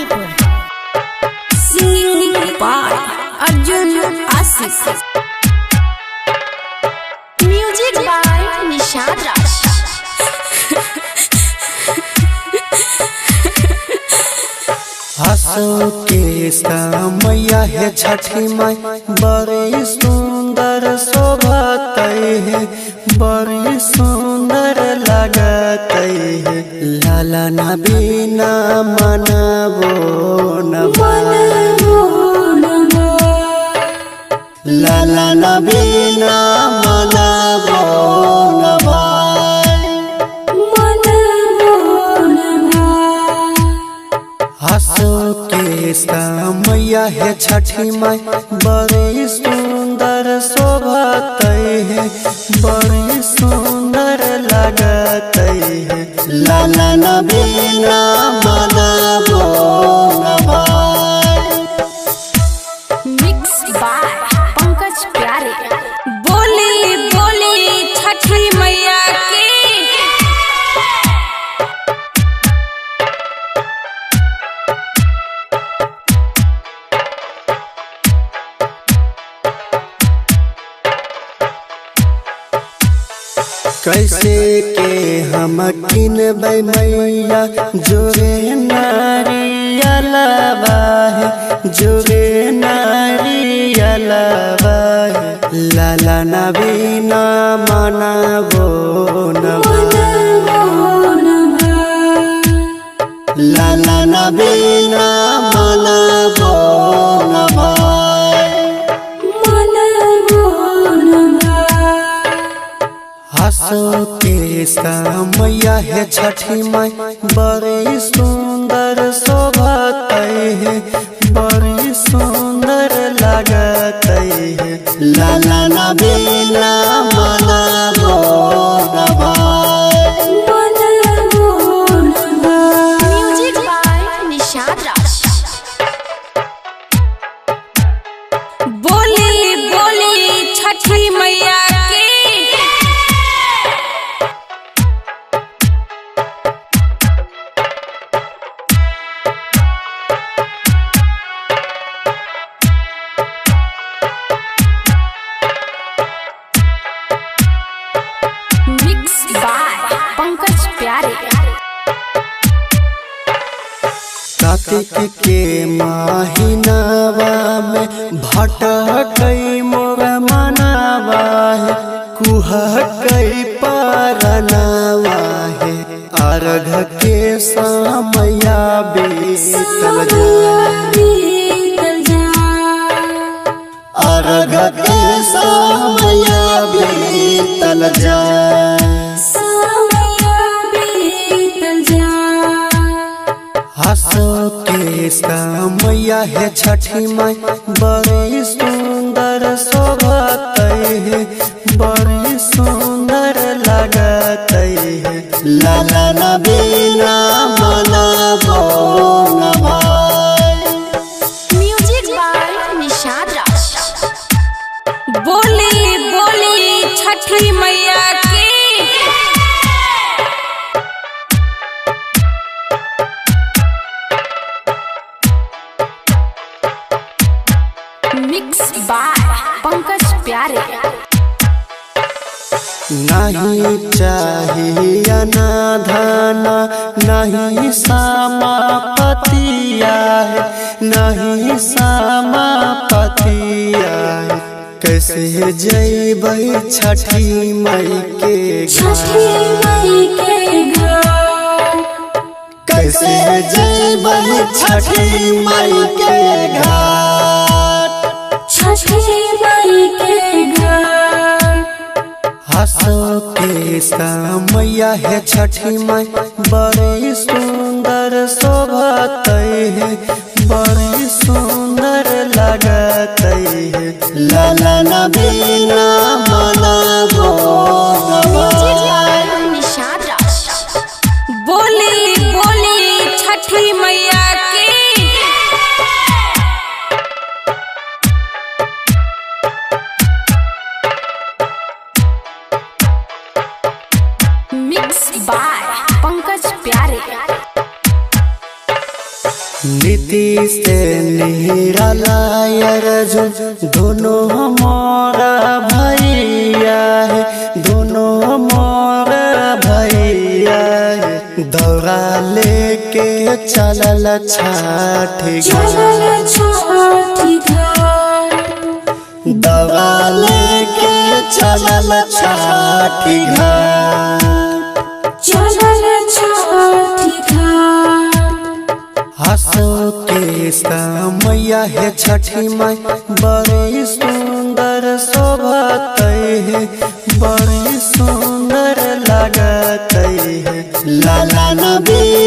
Hajipur. Singing by Arjun Asif. Music by Nishad Raj. हंसो के मैया है छठी माई, बड़ी सुंदर शोभत है, बड़ी सुंदर लगत है। लाला ना बिना मनबो न लाला ना बिना मनबो न हंसो के मैया है छठी माई, बड़ी सुंदर शोभत है, बड़ी सुंदर लगत है। लाला ना बिना मनबो न मिक्स बाय पंकज प्यारे। बोली बोली छठी मैया की। कैसे के हम किनबै मैया, जोरे नारियलबा है, जोरे नारियलबा है। लाला ना बिना मनबो न लाला ना बिना मनबो न हंसो के मैया है छठी माई, बड़ी सुंदर शोभत है, बड़ी सुंदर लगत है। लाला ना बिना मनबो न म्यूजिक बाय निशाद राज। बोली बोली छठी मैया की। मिक्स बाय पंकज प्यारे। कार्तिक के महीनावा में भटकै मोर मनवा है, कुहकै परनवा है। अर्घ के समया बीतल अर्घ के समया बीतल हंसो के मैया है छठी माई, बड़ी सुंदर शोभत है, बड़ी सुंदर लगत है। लाला ना बिना मनबो न म्यूजिक बाय निशाद राज। बोली बोली छठी मैया की। मिक्स बाय पंकज प्यारे। नहीं चाहिए ना धन, नहीं समापतिया है, नहीं समापतिया है। कैसे जैबै छठी माई के घर, कैसे जैबै छठी माई के घाट, छठी माई के घर। हंसो के मैया है छठी माई, बड़ी सुंदर शोभत है, बड़ी सुंदर लगत है। लाला ना बिना मनबो न निशाद राज। बोली बोली छठी मैया की। मिक्स बाय पंकज प्यारे। नीतीश से निराला अर्जुन दोनों हमारा भैया है, दोनों हमारा भैया है। दौरा लेके चलल छठ दौरा लेके चलल छठ हंसो के मैया है छठी माई बड़ी सुंदर शोभत है, बड़ी सुंदर लगत है। लाला नबी